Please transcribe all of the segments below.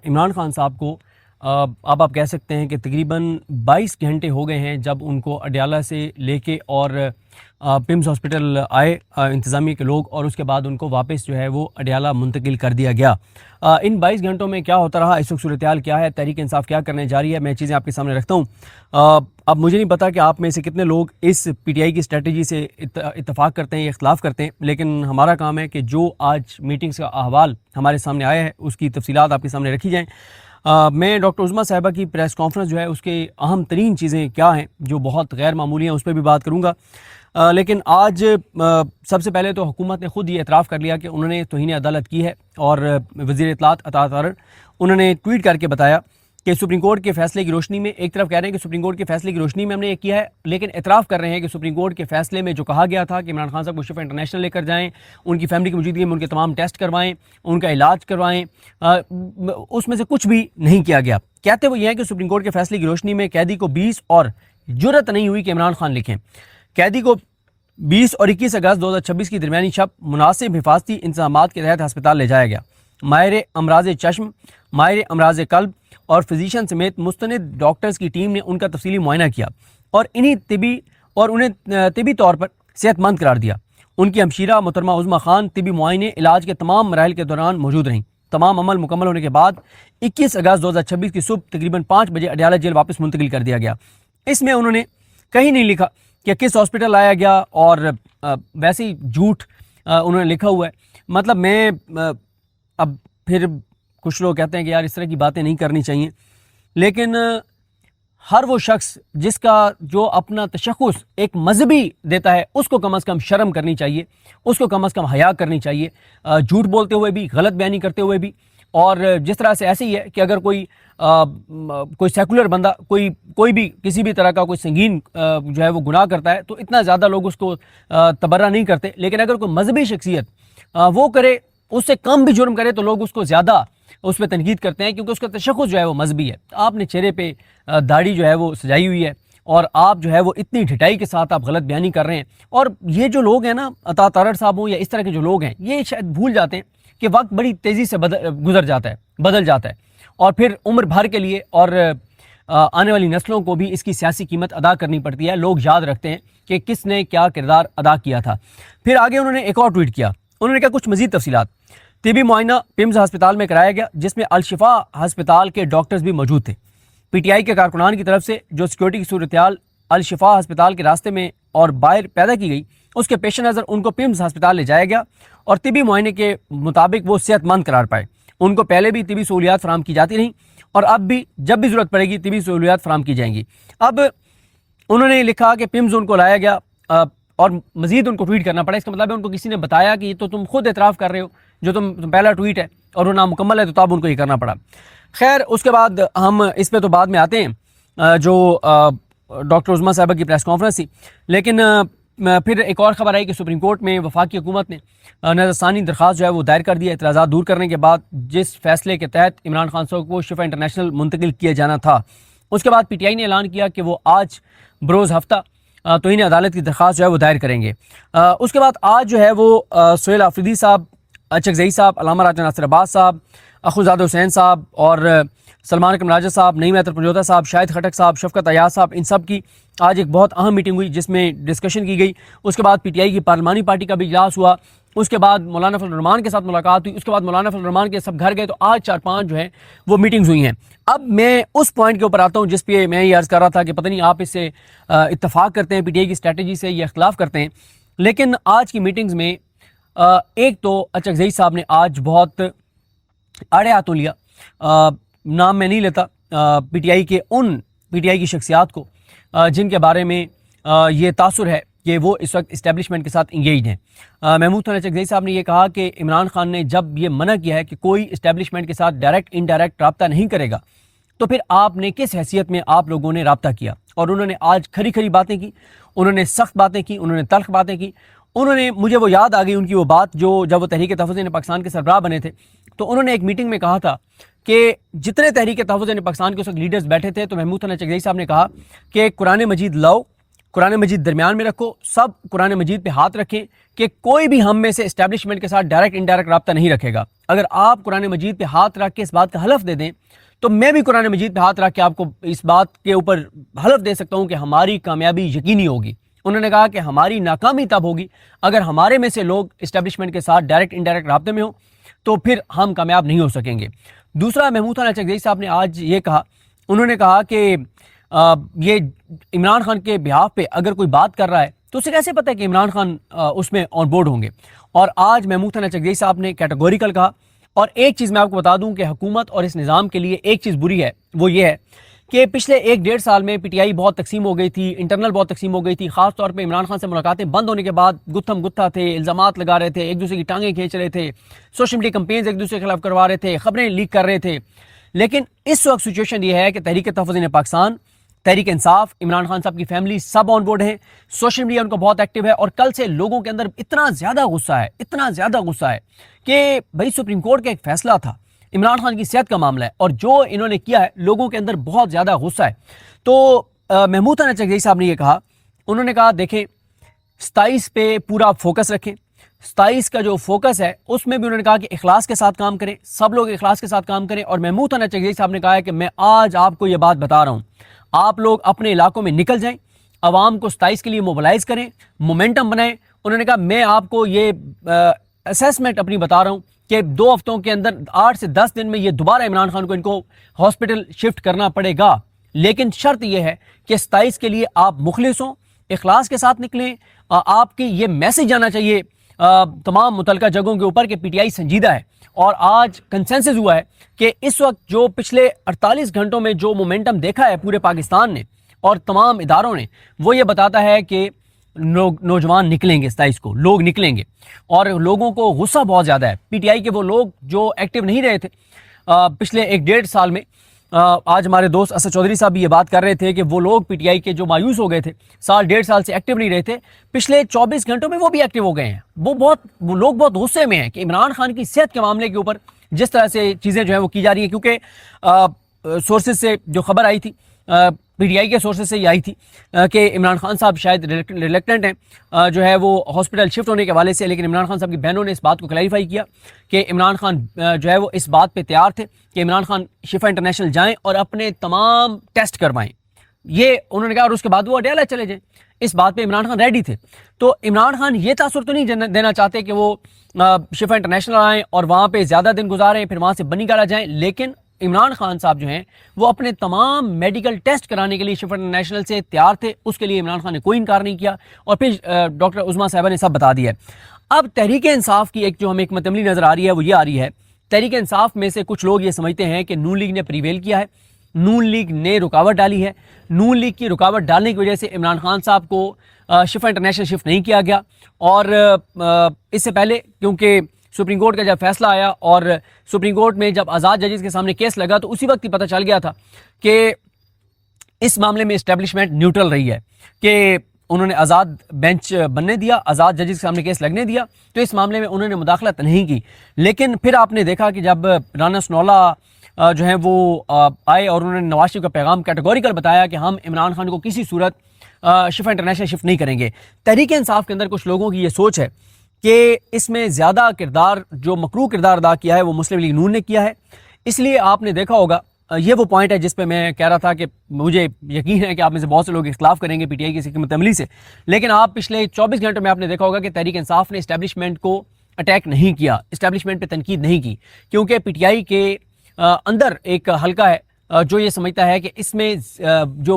इमरान खान साहब को अब आप कह सकते हैं कि तकरीबन 22 घंटे हो गए हैं जब उनको अडयाला से लेके और पिम्स हॉस्पिटल आए इंतज़ामिया के लोग, और उसके बाद उनको वापस जो है वो अडयाला मुंतकिल कर दिया गया। इन 22 घंटों में क्या होता रहा, इस वक्त सूरत हाल क्या है, तहरीक इंसाफ क्या करने जा रही है, मैं चीज़ें आपके सामने रखता हूँ। अब मुझे नहीं पता कि आप में से कितने लोग इस पीटीआई की स्ट्रेटजी से इत्तफाक करते हैं या इख्तलाफ करते हैं, लेकिन हमारा काम है कि जो आज मीटिंग्स का अहवाल हमारे सामने आया है उसकी तफसीलात आपके सामने रखी जाएँ। मैं डॉक्टर उज़मा साहिबा की प्रेस कॉन्फ्रेंस जो है उसके अहम तरीन चीज़ें क्या हैं जो बहुत गैर मामूली हैं उस पर भी बात करूँगा। लेकिन आज सबसे पहले तो हुकूमत ने ख़ुद ये एतराफ़ कर लिया कि उन्होंने तौहीन अदालत की है, और वज़ीर इत्तलात अता तारड़ उन्होंने ट्वीट करके बताया कि सुप्रीम कोर्ट के फैसले की रोशनी में, एक तरफ कह रहे हैं कि सुप्रीम कोर्ट के फैसले की रोशनी में हमने ये किया है, लेकिन एतराफ़ कर रहे हैं कि सुप्रीम कोर्ट के फैसले में जो कहा गया था कि इमरान खान साहब को शिफा इंटरनेशनल लेकर जाएं, उनकी फैमिली की मौजूदगी में उनके तमाम टेस्ट करवाएं, उनका इलाज करवाएं, उसमें से कुछ भी नहीं किया गया। कहते वो ये हैं कि सुप्रीम कोर्ट के फैसले की रोशनी में कैदी को 20 और जुर्रत नहीं हुई कि इमरान खान लिखें। कैदी को 20 और 21 अगस्त 2026 की दरमियानी शब मुनासिब हिफाजती इंतजाम के तहत अस्पताल ले जाया गया। माहिर अमराज चश्म, माहिर अमराज कल्ब और फिजिशियन समेत मुस्तनिद डॉक्टर्स की टीम ने उनका तफसीली मुआयना किया और उन्हें तिबी तौर पर सेहतमंद करार दिया। उनकी हमशीरा मोहतरमा उज़मा खान तिबी मुआयने इलाज के तमाम मराहल के दौरान मौजूद रहीं। तमाम अमल मुकम्मल होने के बाद 21 अगस्त 2026 की सुबह तकरीबन 5 बजे अडयाला जेल वापस मुंतकिल कर दिया गया। इसमें उन्होंने कहीं नहीं लिखा कि किस हॉस्पिटल लाया गया, और वैसे ही झूठ उन्होंने लिखा हुआ है। मतलब मैं अब फिर कुछ लोग कहते हैं कि यार इस तरह की बातें नहीं करनी चाहिए, लेकिन हर वो शख्स जिसका जो अपना तशख़्ख़ुस एक मजहबी देता है उसको कम अज़ कम शर्म करनी चाहिए, उसको कम अज़ कम हया करनी चाहिए, झूठ बोलते हुए भी, गलत बयानी करते हुए भी। और जिस तरह से ऐसे ही है कि अगर कोई सेकुलर बंदा कोई भी किसी भी तरह का कोई संगीन जो है वो गुनाह करता है तो इतना ज़्यादा लोग उसको तबर्रा नहीं करते, लेकिन अगर कोई मजहबी शख्सियत वो करे, उससे कम भी जुर्म करे, तो लोग उसको ज़्यादा उस पर तनकीद करते हैं क्योंकि उसका तशख़्ख़ुस जो है वो मजहबी है। आपने चेहरे पे दाढ़ी जो है वो सजाई हुई है और आप जो है वो इतनी ढिठाई के साथ आप गलत बयानी कर रहे हैं। और ये जो लोग हैं ना, अता तारड़ साहब हो या इस तरह के जो लोग हैं, ये शायद भूल जाते हैं कि वक्त बड़ी तेज़ी से बदल जाता है और फिर उम्र भर के लिए और आने वाली नस्लों को भी इसकी सियासी कीमत अदा करनी पड़ती है। लोग याद रखते हैं कि किसने क्या किरदार अदा किया था। फिर आगे उन्होंने एक और ट्वीट किया, उन्होंने कहा कुछ मज़ीद तफसीलात। तिबी मुआयना पिम्स हस्पताल में कराया गया जिसमें अल-शिफा हस्पताल के डॉक्टर्स भी मौजूद थे। पीटीआई के कारकुनान की तरफ से जो सिक्योरिटी की सूरत हाल अल-शिफा हस्पताल के रास्ते में और बाहर पैदा की गई, उसके पेश नज़र उनको पिम्स हस्पताल ले जाया गया और तिबी मुआयने के मुताबिक वो सेहतमंद करार पाए। उनको पहले भी तिबी सहूलियात फराम की जाती रहीं और अब भी जब भी ज़रूरत पड़ेगी तिबी सहूलियात फराम की जाएंगी। अब उन्होंने लिखा कि पिम्स उनको लाया गया और मज़ीद उनको ट्वीट करना पड़ा। इसका मतलब है उनको किसी ने बताया कि ये तो तुम खुद एतराफ़ कर रहे हो, जो तुम पहला ट्वीट है और वो नामुकम्मल है, तो तब उनको ये करना पड़ा। खैर, उसके बाद हम इस पे तो बाद में आते हैं जो डॉक्टर उज़मा साहिबा की प्रेस कॉन्फ्रेंस थी। लेकिन फिर एक और ख़बर आई कि सुप्रीम कोर्ट में वफाकी हुकूमत ने नज़रसानी दरख्वास्त जो है वो दायर कर दिया। एतराज़ात दूर करने के बाद जिस फैसले के तहत इमरान खान साहब को शिफा इंटरनेशनल मुंतकिल किया जाना था, उसके बाद पीटीआई ने ऐलान किया कि वो आज बरोज़ हफ्ता तौहीन अदालत की दरख्वास्त जो है वो दायर करेंगे। उसके बाद आज जो है वो सोहेल आफरीदी साहब, चकज़ई साहब, अल्लामा राजा नासिर अब्बास साहब, अखुज़ादा हुसैन साहब और सलमान अकरम राजा साहब, नईम अतर पंजोता साहब, शाहिद खटक साहब, शफकत अयाज साहब, इन सब की आज एक बहुत अहम मीटिंग हुई जिसमें डिस्कशन की गई। उसके बाद पीटीआई की पार्लिमानी पार्टी का भी इजलास हुआ। उसके बाद मौलाना फजल रहमान के साथ मुलाकात हुई। उसके बाद मौलाना फजल रहमान के सब घर गए। तो आज 4-5 जो है वो मीटिंग्स हुई हैं। अब मैं उस पॉइंट के ऊपर आता हूँ जिस पे मैं ये अर्ज़ कर रहा था कि पता नहीं आप इससे इत्तफाक करते हैं पीटीआई की स्ट्रैटेजी से या इख्तलाफ करते हैं, लेकिन आज की मीटिंग्स में एक तो चकज़ई साहब ने आज बहुत आड़े हाथों लिया। नाम मैं नहीं लेता पीटीआई की शख्सियात को जिनके बारे में ये तासुर है कि वो इस वक्त इस्टेब्लिशमेंट के साथ इंगेज हैं। महमूद खान चकज़ई साहब ने यह कहा कि इमरान खान ने जब ये मना किया है कि कोई इस्टेब्लिशमेंट के साथ डायरेक्ट इनडायरेक्ट रब्ता नहीं करेगा, तो फिर आपने किस हैसियत में आप लोगों ने रब्ता किया। और उन्होंने आज खरी खरी बातें की, उन्होंने सख्त बातें की, उन्होंने तल्ख बातें की। उन्होंने, मुझे वो याद आ गई उनकी वो बात जो जब वो तहरीक तहफ़्फ़ुज़ पाकिस्तान के सरबराह बने थे, तो उन्होंने एक मीटिंग में कहा था कि जितने तहरीक तहफ़्फ़ुज़ पाकिस्तान के उस वक्त लीडर्स बैठे थे, तो महमूद खान चकज़ई साहब ने कहा कि कुरान मजीद लाओ, कुरान मजीद दरमियान में रखो, सब कुरान मजीद पे हाथ रखें कि कोई भी हम में से इस्टेब्लिशमेंट के साथ डायरेक्ट इनडायरेक्ट रब्ता नहीं रखेगा। अगर आप कुरान मजीद पे हाथ रख के इस बात का हलफ दे दें तो मैं भी कुरान मजीद पे हाथ रख के आपको इस बात के ऊपर हलफ दे सकता हूँ कि हमारी कामयाबी यकीनी होगी। उन्होंने कहा कि हमारी नाकामी तब होगी अगर हमारे में से लोग इस्टेब्लिशमेंट के साथ डायरेक्ट इनडायरेक्ट रब्ते में हो, तो फिर हम कामयाब नहीं हो सकेंगे। दूसरा, महमूद खान चकदेई साहब ने आज ये कहा, उन्होंने कहा कि ये इमरान खान के बिहाफ पे अगर कोई बात कर रहा है तो उसे कैसे पता है कि इमरान खान उसमें ऑन बोर्ड होंगे। और आज महमूद खान चकदेई साहब ने कैटेगोरिकल कहा। और एक चीज़ मैं आपको बता दूं कि हुकूमत और इस निज़ाम के लिए एक चीज़ बुरी है, वो ये है कि पिछले 1-1.5 साल में पीटीआई बहुत तकसीम हो गई थी, इंटरनल बहुत तकसीम हो गई थी। ख़ास तौर पे इमरान खान से मुलाकातें बंद होने के बाद गुत्थम गुत्था थे, इल्ज़ामात लगा रहे थे, एक दूसरे की टांगें खींच रहे थे, सोशल मीडिया कैंपेन्स एक दूसरे के खिलाफ करवा रहे थे, खबरें लीक कर रहे थे। लेकिन इस वक्त सिचुएशन ये है कि तहरीक तहफ़्फ़ुज़ पाकिस्तान, तहरीक इंसाफ, इमरान खान साहब की फैमिली सब ऑन बोर्ड है, सोशल मीडिया उनका बहुत एक्टिव है। और कल से लोगों के अंदर इतना ज़्यादा गुस्सा है कि भाई सुप्रीम कोर्ट का एक फैसला था, इमरान खान की सेहत का मामला है, और जो इन्होंने किया है लोगों के अंदर बहुत ज़्यादा गुस्सा है। तो महमूद खान चकदेई साहब ने ये कहा, उन्होंने कहा देखें 27 पे पूरा फोकस रखें। 27 का जो फोकस है उसमें भी उन्होंने कहा कि इखलास के साथ काम करें, सब लोग इखलास के साथ काम करें। और महमूद खान चकदेई साहब ने कहा है कि मैं आज आपको ये बात बता रहा हूँ, आप लोग अपने इलाकों में निकल जाएं, अवाम को 27 के लिए मोबिलाइज करें, मोमेंटम बनाएं। उन्होंने कहा मैं आपको ये असेसमेंट अपनी बता रहा हूँ कि 2 हफ्तों के अंदर 8 से 10 दिन में ये दोबारा इमरान खान को इनको हॉस्पिटल शिफ्ट करना पड़ेगा। लेकिन शर्त यह है कि 27 के लिए आप मुखलिस हों, इखलास के साथ निकलें। आपकी ये मैसेज आना चाहिए तमाम मुतलका जगहों के ऊपर कि पीटीआई संजीदा है। और आज कंसेंसस हुआ है कि इस वक्त जो पिछले 48 घंटों में जो मोमेंटम देखा है पूरे पाकिस्तान ने और तमाम इदारों ने, वो ये बताता है कि नौजवान निकलेंगे, 27 को लोग निकलेंगे। और लोगों को गुस्सा बहुत ज़्यादा है। पीटीआई के वो लोग जो एक्टिव नहीं रहे थे पिछले 1-1.5 साल में, आज हमारे दोस्त असद चौधरी साहब भी ये बात कर रहे थे कि वो लोग पीटीआई के जो मायूस हो गए थे, 1.5 साल से एक्टिव नहीं रहे थे, पिछले 24 घंटों में वो भी एक्टिव हो गए हैं। वो लोग बहुत गुस्से में हैं कि इमरान खान की सेहत के मामले के ऊपर जिस तरह से चीज़ें जो है वो की जा रही हैं। क्योंकि सोर्सेज से जो खबर आई थी, पीटीआई के सोर्सेज से ये आई थी कि इमरान खान साहब शायद रिलेक्टेंट हैं जो है वो हॉस्पिटल शिफ्ट होने के हवाले से। लेकिन इमरान खान साहब की बहनों ने इस बात को क्लैरिफाई किया कि इमरान खान जो है वो इस बात पे तैयार थे कि इमरान खान शिफा इंटरनेशनल जाएं और अपने तमाम टेस्ट करवाएं। ये उन्होंने कहा, और उसके बाद वो अडयाला चले जाएं। इस बात पे इमरान खान रेडी थे। तो इमरान खान ये तासुर तो नहीं देना चाहते कि वो शिफा इंटरनेशनल आएँ और वहाँ पर ज़्यादा दिन गुजारें, फिर वहाँ से बनीगाला जाएँ। लेकिन इमरान खान साहब जो हैं वो अपने तमाम मेडिकल टेस्ट कराने के लिए शिफा इंटरनेशनल से तैयार थे। उसके लिए इमरान खान ने कोई इनकार नहीं किया। और फिर डॉक्टर उज़मा साहिबा ने सब बता दिया। अब तहरीक इंसाफ की एक जो हमें एक मतमली नज़र आ रही है वो ये आ रही है, तहरीक इंसाफ में से कुछ लोग ये समझते हैं कि नून लीग ने प्रीवेल किया है, नून लीग ने रुकावट डाली है, नून लीग की रुकावट डालने की वजह से इमरान खान साहब को शिफा इंटरनेशनल शिफ्ट नहीं किया गया। और इससे पहले क्योंकि सुप्रीम कोर्ट का जब फैसला आया और सुप्रीम कोर्ट में जब आज़ाद जजेस के सामने केस लगा तो उसी वक्त ही पता चल गया था कि इस मामले में इस्टेब्लिशमेंट न्यूट्रल रही है, कि उन्होंने आज़ाद बेंच बनने दिया, आज़ाद जजेस के सामने केस लगने दिया, तो इस मामले में उन्होंने मुदाखलत नहीं की। लेकिन फिर आपने देखा कि जब राना सनौला जो है वो आए और उन्होंने नवाज शरीफ का पैगाम कैटेगोरिकल बताया कि हम इमरान खान को किसी सूरत शिफा इंटरनेशनल शिफ्ट नहीं करेंगे। तहरीक इंसाफ के अंदर कुछ लोगों की ये सोच है कि इसमें ज़्यादा किरदार जो मकरू किरदार अदा किया है वो मुस्लिम लीग नून ने किया है। इसलिए आपने देखा होगा, ये वो पॉइंट है जिस पे मैं कह रहा था कि मुझे यकीन है कि आप में से बहुत से लोग इख्तिलाफ करेंगे पीटीआई की सिक्किम अमली से। लेकिन आप पिछले 24 घंटों में आपने देखा होगा कि तहरीक इंसाफ ने इस्टेब्लिशमेंट को अटैक नहीं किया, इस्टेब्लिशमेंट पे तनकीद नहीं की, क्योंकि पीटीआई के अंदर एक हल्का है जो ये समझता है कि इसमें जो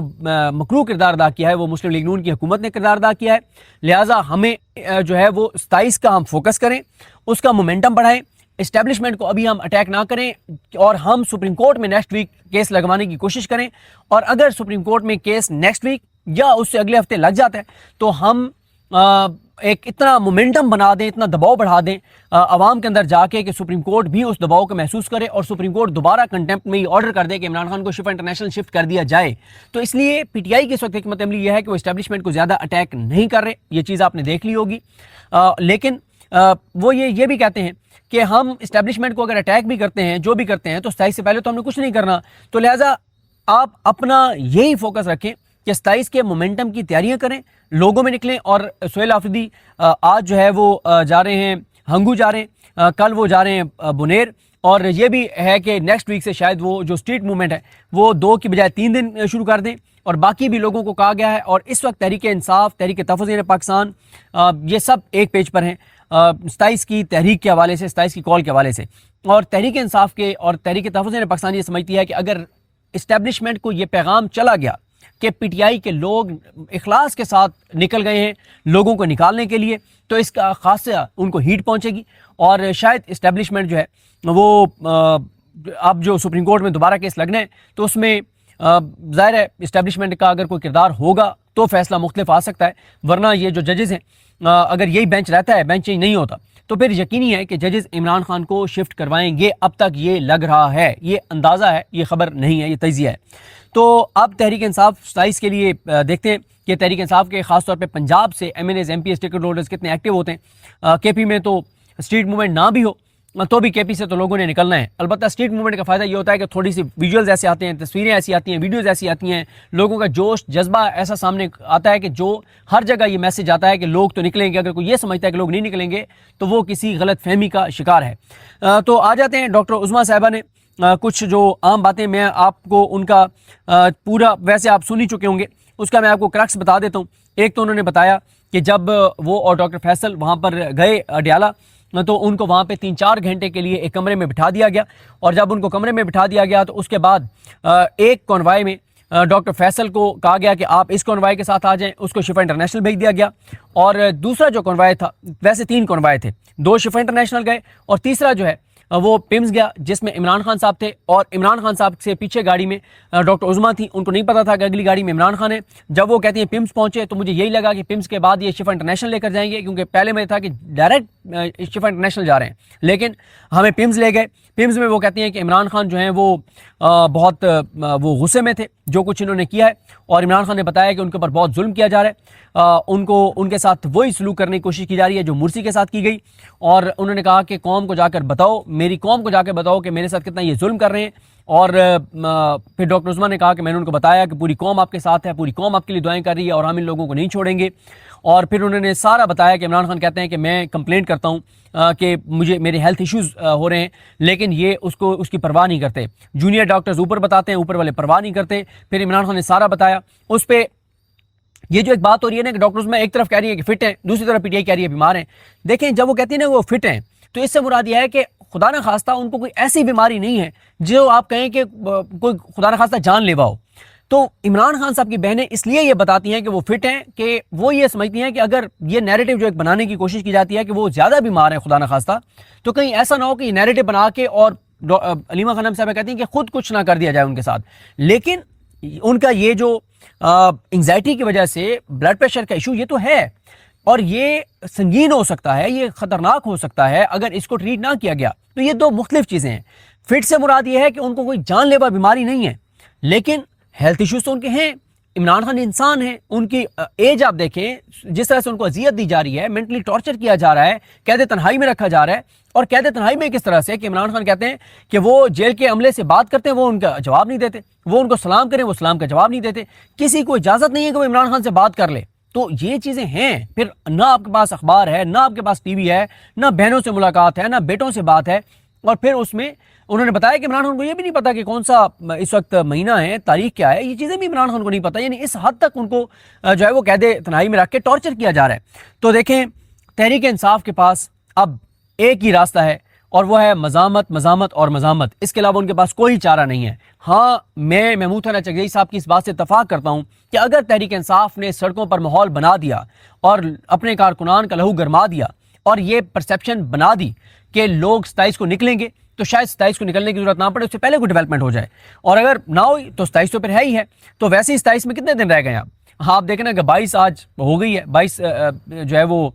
मकरू किरदार अदा किया है वो मुस्लिम लीग नून की हुकूमत ने किरदार अदा किया है। लिहाजा हमें जो है वो 27 का हम फोकस करें, उसका मोमेंटम बढ़ाएं, इस्टेब्लिशमेंट को अभी हम अटैक ना करें और हम सुप्रीम कोर्ट में नेक्स्ट वीक केस लगवाने की कोशिश करें। और अगर सुप्रीम कोर्ट में केस नेक्स्ट वीक या उससे अगले हफ्ते लग जाता है तो हम एक इतना मोमेंटम बना दें, इतना दबाव बढ़ा दें अवाम के अंदर जाके कि सुप्रीम कोर्ट भी उस दबाव को महसूस करे और सुप्रीम कोर्ट दोबारा कंटेम्प्ट में ही ऑर्डर कर दे कि इमरान खान को शिफा इंटरनेशनल शिफ्ट कर दिया जाए। तो इसलिए पीटीआई की इस वक्त हिकमत अमली यह है कि वो इस्टेब्लिशमेंट को ज़्यादा अटैक नहीं कर रहे। ये चीज़ आपने देख ली होगी। लेकिन वो ये भी कहते हैं कि हम इस्टेब्लिशमेंट को अगर अटैक भी करते हैं, जो भी करते हैं, तो 27 से पहले तो हमने कुछ नहीं करना। तो लिहाजा आप अपना यही फोकस रखें कि 27 के मोमेंटम की तैयारियां करें, लोगों में निकलें। और सुहेल आफरीदी आज जो है वो जा रहे हैं हंगू जा रहे हैं, कल वो जा रहे हैं बुनेर, और ये भी है कि नेक्स्ट वीक से शायद वो जो स्ट्रीट मूवमेंट है वो 2 की बजाय 3 दिन शुरू कर दें। और बाकी भी लोगों को कहा गया है, और इस वक्त तहरीक इंसाफ, तहरीक तहफ़्फ़ुज़ पाकिस्तान, ये सब एक पेज पर हैं 27 की तहरीक के हवाले से, 27 की कॉल के हवाले से। और तहरीक इंसाफ के और तहरीक तहफ़्फ़ुज़ पाकिस्तान ये समझती है कि अगर इस्टेब्लिशमेंट को ये पैगाम चला गया कि पीटीआई के लोग इखलास के साथ निकल गए हैं लोगों को निकालने के लिए, तो इसका खासा उनको हीट पहुंचेगी। और शायद इस्टेब्लिशमेंट जो है वो अब जो सुप्रीम कोर्ट में दोबारा केस लगना है तो उसमें ज़ाहिर है इस्टेब्लिशमेंट का अगर कोई किरदार होगा तो फैसला मुख्तलिफ आ सकता है। वरना ये जो जजेस हैं, अगर यही बेंच रहता है, बेंच चेंज नहीं होता, तो फिर यकीनी है कि जजेस इमरान खान को शिफ्ट करवाएंगे। अब तक ये लग रहा है, ये अंदाज़ा है, ये खबर नहीं है, ये तजिया है। तो अब तहरीक इंसाफ 27 के लिए देखते हैं कि तहरीक इंसाफ के खासतौर पे पंजाब से MNAs MPs टिकट होल्डर्स कितने एक्टिव होते हैं। KP में तो स्ट्रीट मूवमेंट ना भी हो तो भी KP से तो लोगों ने निकलना है। अलबत्ता स्ट्रीट मूवमेंट का फ़ायदा ये होता है कि थोड़ी सी विजुअल्स ऐसे आते हैं, तस्वीरें ऐसी आती हैं, वीडियोज़ ऐसी आती हैं, लोगों का जोश जज्बा ऐसा सामने आता है कि जो हर जगह ये मैसेज आता है कि लोग तो निकलेंगे। अगर कोई ये समझता है कि लोग नहीं निकलेंगे तो वो किसी गलत फहमी का शिकार है। तो आ जाते हैं डॉक्टर उज़मा साहिबा ने कुछ जो आम बातें, मैं आपको उनका पूरा वैसे आप सुन ही चुके होंगे, उसका मैं आपको क्रक्स बता देता हूँ। एक तो उन्होंने बताया कि जब वो और डॉक्टर फैसल वहाँ पर गए अडियाला तो उनको वहाँ पे 3-4 घंटे के लिए एक कमरे में बिठा दिया गया। और जब उनको कमरे में बिठा दिया गया तो उसके बाद एक कॉन्वाय में डॉक्टर फैसल को कहा गया कि आप इस कॉन्वाय के साथ आ जाएं, उसको शिफा इंटरनेशनल भेज दिया गया। और दूसरा जो कॉन्वाय था, वैसे 3 कॉन्वाय थे, 2 शिफा इंटरनेशनल गए और तीसरा जो है वो पिम्स गया जिसमें इमरान खान साहब थे। और इमरान खान साहब से पीछे गाड़ी में डॉक्टर उज़मा थी, उनको नहीं पता था कि अगली गाड़ी में इमरान खान है। जब वो कहती हैं पिम्स पहुंचे तो मुझे यही लगा कि पिम्स के बाद ये शिफा इंटरनेशनल लेकर जाएंगे, क्योंकि पहले में था कि डायरेक्ट शिफा इंटरनेशनल जा रहे हैं, लेकिन हमें पिम्स ले गए। पिम्स में वो कहती हैं कि इमरान खान जो हैं वो बहुत वो गुस्से में थे जो कुछ इन्होंने किया है, और इमरान खान ने बताया कि उनके ऊपर बहुत जुल्म किया जा रहा है, उनको उनके साथ वही सलूक करने की कोशिश की जा रही है जो मुर्सी के साथ की गई। और उन्होंने कहा कि कौम को जाकर बताओ, मेरी कौम को जाकर बताओ कि मेरे साथ कितना ये जुल्म कर रहे हैं। और फिर डॉक्टर उस्मान ने कहा कि मैंने उनको बताया कि पूरी कौम आपके साथ है, पूरी कौम आपके लिए दुआएं कर रही है और हम इन लोगों को नहीं छोड़ेंगे। और फिर उन्होंने सारा बताया कि इमरान खान कहते हैं कि मैं कंप्लेंट करता हूँ कि मुझे मेरे हेल्थ इश्यूज़ हो रहे हैं, लेकिन ये उसकी परवाह नहीं करते। जूनियर डॉक्टर्स ऊपर बताते हैं, ऊपर वाले परवाह नहीं करते। फिर इमरान खान ने सारा बताया। उस पर ये जो एक बात हो रही है ना कि डॉक्टर्स में एक तरफ कह रही है कि फिट हैं, दूसरी तरफ पीटीआई कह रही है बीमार हैं। देखें, जब वो कहती है ना वो फिट हैं तो इससे मुराद यह है कि खुदा न खास्ता उनको कोई ऐसी बीमारी नहीं है जो आप कहें कि कोई खुदा न खास्ता जानलेवा हो। तो इमरान खान साहब की बहनें इसलिए ये बताती हैं कि वो फिट हैं कि वो ये समझती हैं कि अगर ये नैरेटिव जो एक बनाने की कोशिश की जाती है कि वो ज़्यादा बीमार है खुदा न खास्ता, तो कहीं ऐसा ना हो कि नैरेटिव बना के और अलीमा खानम साहब कहती हैं कि खुद कुछ ना कर दिया जाए उनके साथ। लेकिन उनका ये जो एंग्जाइटी की वजह से ब्लड प्रेशर का इशू ये तो है, और ये संगीन हो सकता है, ये खतरनाक हो सकता है अगर इसको ट्रीट ना किया गया। तो ये 2 मुख्तलिफ चीज़ें हैं। फिट से मुराद ये है कि उनको कोई जानलेवा बीमारी नहीं है, लेकिन हेल्थ इश्यूज तो उनके हैं। इमरान खान इंसान है, उनकी एज आप देखें, जिस तरह से उनको अजियत दी जा रही है, मेंटली टॉर्चर किया जा रहा है, कैद तन्हाई में रखा जा रहा है। और कैद तन्हाई में किस तरह से कि इमरान खान कहते हैं कि वो जेल के अमले से बात करते हैं, वो उनका जवाब नहीं देते, वो उनको सलाम करें, वो सलाम का जवाब नहीं देते, किसी को इजाज़त नहीं है कि वो इमरान खान से बात कर ले। तो ये चीज़ें हैं। फिर ना आपके पास अखबार है, ना आपके पास टीवी है, ना बहनों से मुलाकात है, ना बेटों से बात है। और फिर उसमें उन्होंने बताया कि इमरान खान को ये भी नहीं पता कि कौन सा इस वक्त महीना है, तारीख क्या है, ये चीज़ें भी इमरान खान को नहीं पता। यानी इस हद तक उनको जो है वो कैदे तन्हाई में रख के टॉर्चर किया जा रहा है। तो देखें, तहरीक इंसाफ के पास अब एक ही रास्ता है और वो है मज़ामत, मज़ामत और मज़ामत। इसके अलावा उनके पास कोई चारा नहीं है। हाँ, मैं महमूद खान चगई साहब की इस बात से इत्तफाक करता हूँ कि अगर तहरीक इंसाफ ने सड़कों पर माहौल बना दिया और अपने कारकुनान का लहू गरमा दिया और ये परसेप्शन बना दी कि लोग 27 को निकलेंगे, तो शायद 27 को निकलने की जरूरत ना पड़े, उससे पहले कोई डेवलपमेंट हो जाए। और अगर ना हुई तो 27 तो फिर है ही है। तो वैसे ही 27 में कितने दिन रह गए आप? हाँ, आप देखें ना कि 22 आज हो गई है, 22 जो है वो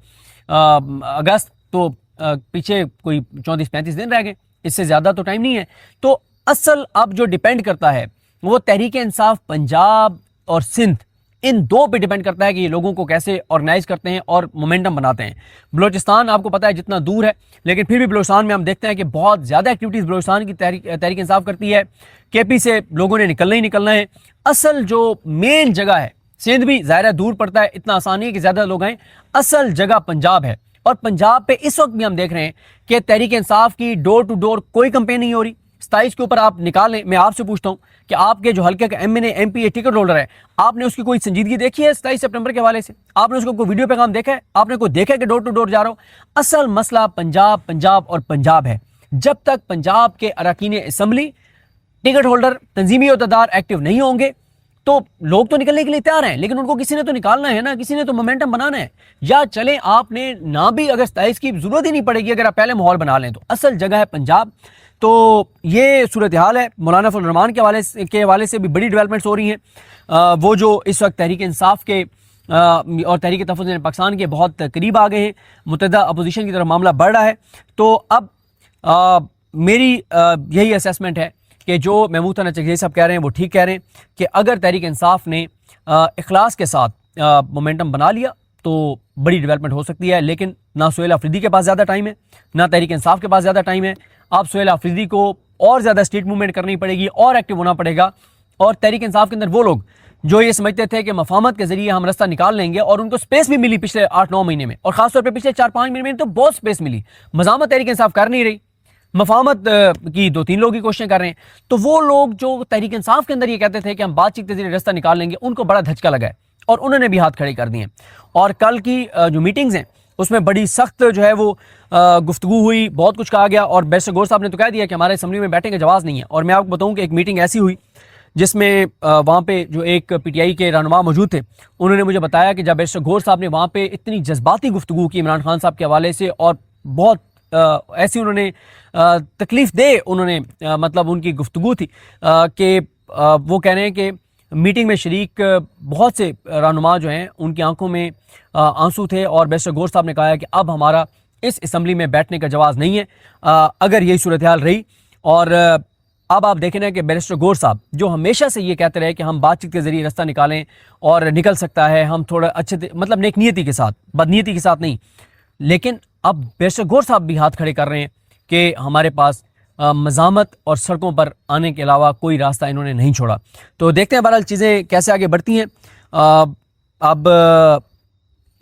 अगस्त, तो पीछे कोई 34-35 दिन रह गए, इससे ज़्यादा तो टाइम नहीं है। तो असल अब जो डिपेंड करता है वो तहरीक इंसाफ पंजाब और सिंध, इन 2 पे डिपेंड करता है कि ये लोगों को कैसे ऑर्गेनाइज करते हैं और मोमेंटम बनाते हैं। बलोचिस्तान आपको पता है जितना दूर है, लेकिन फिर भी बलोचिस्तान में हम देखते हैं कि बहुत ज़्यादा एक्टिविटीज़ बलोचिस्तान की तहरीक इंसाफ करती है। KP से लोगों ने निकलना ही निकलना है। असल जो मेन जगह है सिंध भी ज़ाहिर है दूर पड़ता है, इतना आसान नहीं है कि ज़्यादा लोग आएँ। असल जगह पंजाब है और पंजाब पे इस वक्त भी हम देख रहे हैं कि तहरीक इंसाफ की डोर टू डोर कोई कंपेन नहीं हो रही। 27 के ऊपर आप निकालें। मैं आपसे पूछता हूं कि आपके जो हल्के का MNA MP टिकट होल्डर है, आपने उसकी कोई संजीदगी देखी है 27 सितंबर के हवाले से? आपने उसको कोई वीडियो पैगाम देखा है? आपने कोई देखा है कि डोर टू डोर जा रहा हो? असल मसला पंजाब, पंजाब और पंजाब है। जब तक पंजाब के अरकान असम्बली, टिकट होल्डर, तंजीमी अहदेदार एक्टिव नहीं होंगे तो लोग तो निकलने के लिए तैयार हैं, लेकिन उनको किसी ने तो निकालना है ना, किसी ने तो मोमेंटम बनाना है। या चले आपने ना भी अगर 27 की जरूरत ही नहीं पड़ेगी अगर आप पहले माहौल बना लें तो। असल जगह है पंजाब। तो ये सूरत हाल है। मौलाना फजल रहमान के हवाले से भी बड़ी डेवलपमेंट्स हो रही हैं। वो जो इस वक्त तहरीक इंसाफ के और तहरीक तहफ़्फ़ुज़ पाकिस्तान के बहुत करीब आ गए हैं, मुतहदा अपोजिशन की तरफ मामला बढ़ रहा है। तो अब मेरी यही असेसमेंट है कि जो महमूद हसन चकज़ई साहब कह रहे हैं वो ठीक कह रहे हैं कि अगर तहरीक इंसाफ ने इखलास के साथ मोमेंटम बना लिया तो बड़ी डेवलपमेंट हो सकती है। लेकिन ना सुहेल अफरीदी के पास ज़्यादा टाइम है, ना तहरीक इंसाफ के पास ज़्यादा टाइम है। आप सुहेल अफरीदी को और ज़्यादा स्टेट मूवमेंट करनी पड़ेगी और एक्टिव होना पड़ेगा। और तहरीक इंसाफ के अंदर वो लोग जो ये समझते थे कि मफाहमत के जरिए हम रास्ता निकाल लेंगे, और उनको स्पेस भी मिली पिछले 8-9 महीने में, और खासतौर पर पिछले 4-5 महीने में तो बहुत स्पेस मिली। मज़ामत तहरीक इंसाफ कर नहीं रही, मफाहमत की 2-3 लोग की कोशिशें कर रहे हैं। तो वो लोग जो तहरीक इंसाफ के अंदर ये कहते थे कि हम बातचीत के जरिए रास्ता निकाल लेंगे, उनको बड़ा धचका लगा है और उन्होंने भी हाथ खड़े कर दिए। और कल की जो मीटिंग्स हैं उसमें बड़ी सख्त जो है वो गुफ्तगू हुई, बहुत कुछ कहा गया। और बैरिस्टर गौहर साहब ने तो कह दिया कि हमारे असम्बली में बैठने का जवाब नहीं है। और मैं आपको बताऊं कि एक मीटिंग ऐसी हुई जिसमें वहाँ पे जो एक PTI के रहनुमा मौजूद थे, उन्होंने मुझे बताया कि जब बैरिस्टर गौहर साहब ने वहाँ पे इतनी जज्बाती गुफ्तगू की इमरान खान साहब के हवाले से, और बहुत ऐसी उन्होंने तकलीफ दे उन्होंने मतलब उनकी गुफ्तगू थी कि वो कह रहे हैं कि मीटिंग में शरीक बहुत से रहनुमा जो हैं उनकी आंखों में आंसू थे। और बैरिस्टर गौहर साहब ने कहा है कि अब हमारा इस असम्बली में बैठने का जवाब नहीं है अगर यही सूरत हाल रही। और अब आप देखें ना कि बैरिस्टर गौहर साहब जो हमेशा से ये कहते रहे कि हम बातचीत के जरिए रास्ता निकालें और निकल सकता है, हम थोड़ा अच्छे मतलब नेक नियति के साथ, बदनीयती के साथ नहीं, लेकिन अब बैरिस्टर गौहर साहब भी हाथ खड़े कर रहे हैं कि हमारे पास मज़ामत और सड़कों पर आने के अलावा कोई रास्ता इन्होंने नहीं छोड़ा। तो देखते हैं बहरहाल चीज़ें कैसे आगे बढ़ती हैं। अब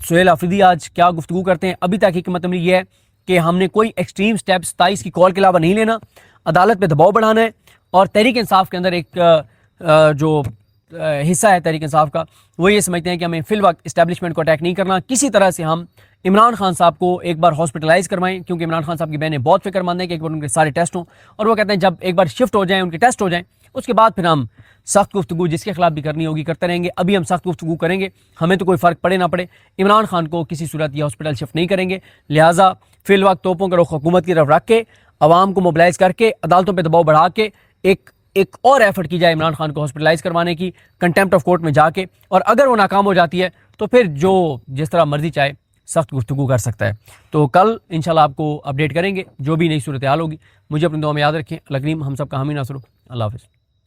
सुहेल अफरीदी आज क्या गुफ्तगू करते हैं। अभी तक हिकमत अमली ये है कि हमने कोई एक्सट्रीम स्टेप 27 की कॉल के अलावा नहीं लेना, अदालत पे दबाव बढ़ाना है। और तहरीक इंसाफ के अंदर एक जो हिस्सा है तहरीक इंसाफ का, वो ये समझते हैं कि हमें फिल वक्त इस्टेब्लिशमेंट को अटैक नहीं करना। किसी तरह से हम इमरान खान साहब को एक बार हॉस्पिटलाइज करवाएं, क्योंकि इमरान खान साहब की बहनें बहुत फिक्रमंद हैं कि एक बार उनके सारे टेस्ट हों। और वो कहते हैं जब एक बार शिफ्ट हो जाएं, उनके टेस्ट हो जाएं, उसके बाद फिर हम सख्त गुफ्तगू जिसके खिलाफ भी करनी होगी करते रहेंगे। अभी हम सख्त गुफ्तगू करेंगे, हमें तो कोई फ़र्क पड़े ना पड़े, इमरान खान को किसी सूरत ये हॉस्पिटल शिफ्ट नहीं करेंगे। लिहाजा फिल वक्त तोपों का रुख हुकूमत की तरफ रख के, अवाम को मोबिलाइज करके, अदालतों पर दबाव बढ़ा के एक और एफर्ट की जाए इमरान खान को हॉस्पिटलाइज करवाने की, कंटेम्प्ट ऑफ कोर्ट में जाके। और अगर वो नाकाम हो जाती है तो फिर जो जिस तरह मर्जी चाहे सख्त गुफ्तगू कर सकता है। तो कल इंशाल्लाह आपको अपडेट करेंगे जो भी नई सूरत हाल होगी। मुझे अपनी दुआ में याद रखें। अल्लाह करीम हम सब का हामी नासर हो। अल्लाह हाफ़िज़।